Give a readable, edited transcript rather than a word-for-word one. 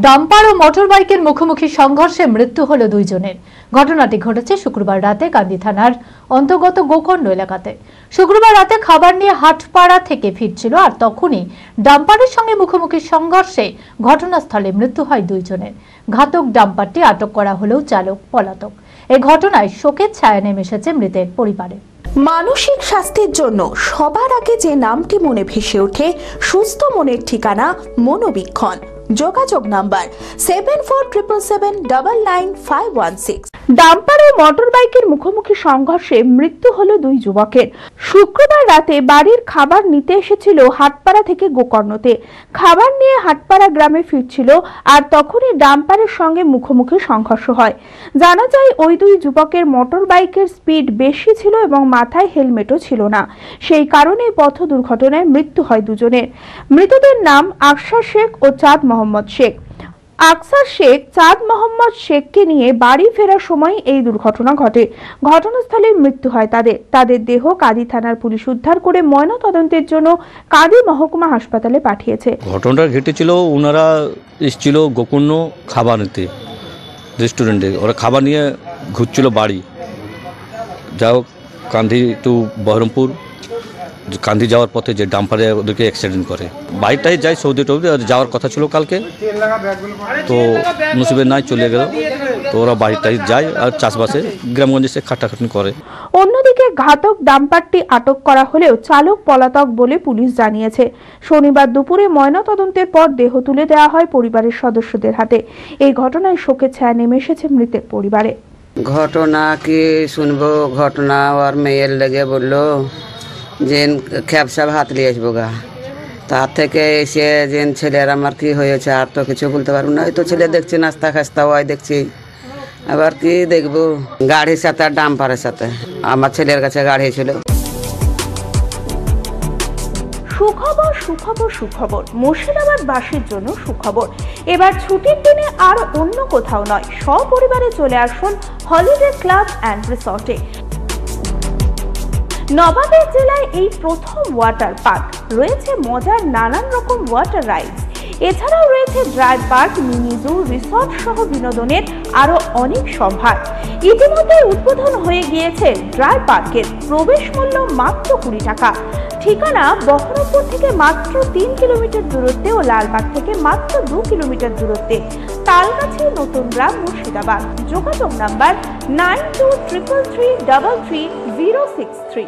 Dumper ও মোটরবাইকের মুখোমুখি সংঘর্ষে মৃত্যু হলো দুইজনের। ঘটনাটি ঘটেছে শুক্রবার রাতে কান্দি থানার অন্তর্গত গোকর্ণ এলাকাতে। শুক্রবার রাতে খাবার নিয়ে হাটপাড়া থেকে ফিরছিল, আর তখনই ডাম্পারের সঙ্গে মুখোমুখি সংঘর্ষে ঘটনাস্থলে মৃত্যু হয় দুইজনের। ঘাতক ডাম্পারটি আটক করা হলেও চালক পলাতক। এই ঘটনায় শোকের ছায়া নেমে এসেছে মৃতের পরিবারে। মানসিক স্বাস্থ্যের জন্য সবার আগে যে নামটি মনে ভেসে ওঠে, সুস্থ মনের ঠিকানা মনোবীক্ষণ। যোগাযোগ নাম্বার 7477799516। ডাম্পার ও মোটরবাইকের মুখোমুখি সংঘর্ষে মৃত্যু হলো দুই যুবকের। শুক্রবার রাতে বাড়ির খাবার নিতে এসেছিল হাটপাড়া থেকে গোকর্ণতে। খাবার নিয়ে হাটপাড়া গ্রামে ফিরছিল, আর তখনই ডাম্পারের সঙ্গে মুখোমুখি সংঘর্ষ হয়। জানা যায় ওই দুই যুবকের মোটরবাইকের স্পিড বেশি ছিল এবং মাথায় হেলমেটও ছিল না। সেই কারণে পথ দুর্ঘটনায় মৃত্যু হয় দুজনের। মৃতদের নাম আকসার শেখ ও চাঁদ মোহাম্মদ শেখ। আকসার শেখ চাঁদ মোহাম্মদ শেখকে নিয়ে বাড়ি ফেরার সময় এই দুর্ঘটনা ঘটে। ঘটনাস্থলে মৃত্যু হয় তাদের দেহ কাঁদি থানার পুলিশ উদ্ধার করে ময়নাতদন্তের জন্য কাঁদি মহকুমা হাসপাতালে পাঠিয়েছে। ঘটনাটা ঘটেছিল, ওনারা এসেছিল গোকর্ণ খাবার নিতে রেস্টুরেন্টে। ওরা খাবার নিয়ে ঘুরছিল বাড়ি। যাই হোক, কান্দি টু বহরমপুর কান্দি যাওয়ার পথে যে ডাম্পারে ওদেরকে অ্যাক্সিডেন্ট করে। বাইকটাই যায় সৌদি টৌদি যাওয়ার কথা ছিল কালকে, তো নসিবে নাই, চলে গেল। তো ওরা বাইকটাই যায় আর চাষবাসে গ্রামগঞ্জে সে খাটাখাটনি করে। অন্যদিকে ঘাতক ডাম্পারটি আটক করা হলেও চালক পলাতক বলে পুলিশ জানিয়েছে। শনিবার দুপুরে ময়নাতদন্তের পর দেহ তুলে দেওয়া হয় পরিবারের সদস্যদের হাতে। এই ঘটনায় শোকের ছায়া নেমে এসেছে মৃতের পরিবারে। ঘটনা কি শুনবো, ঘটনা ওর মেয়ের লেগে বললো যে খ্যাপসা ভাত নিয়ে আসবো গা। তার থেকে এসে যে ছেলের আমার কি হয়েছে আর তো কিছু বলতে পারবো না। তো ছেলে দেখছি নাস্তা খাস্তা ওই দেখছি, আবার কি দেখবো গাড়ির সাথে আর ডাম্পারের সাথে। আমার ছেলের কাছে গাড়ি ছিল। সুখবর সুখবর সুখবর, মুর্শিদাবাদবাসীর জন্য সুখবর। এবার ছুটির দিনে আর অন্য কোথাও নয়, সপরিবারে চলে আসুন হলিডে ক্লাব অ্যান্ড রিসর্টে। নবাবের জেলায় এই প্রথম ওয়াটার পার্ক। রয়েছে মজার নানান রকম ওয়াটার রাইডস। এছাড়াও রয়েছে dry park, mini zoo, resort সহ বিনোদনের আরো অনেক সম্ভার। ইতিমধ্যে উদ্বোধন হয়ে গিয়েছে ড্রাই পার্কের। প্রবেশ মূল্য মাত্র 20 টাকা। ঠিকানা বহরমপুর থেকে মাত্র 3 কিলোমিটার দূরত্বে ও লালবাগ থেকে মাত্র 2 কিলোমিটার দূরত্বে। তালগাছি, নতুন গ্রাম, মুর্শিদাবাদ। যোগাযোগ নাম্বার 9233333063।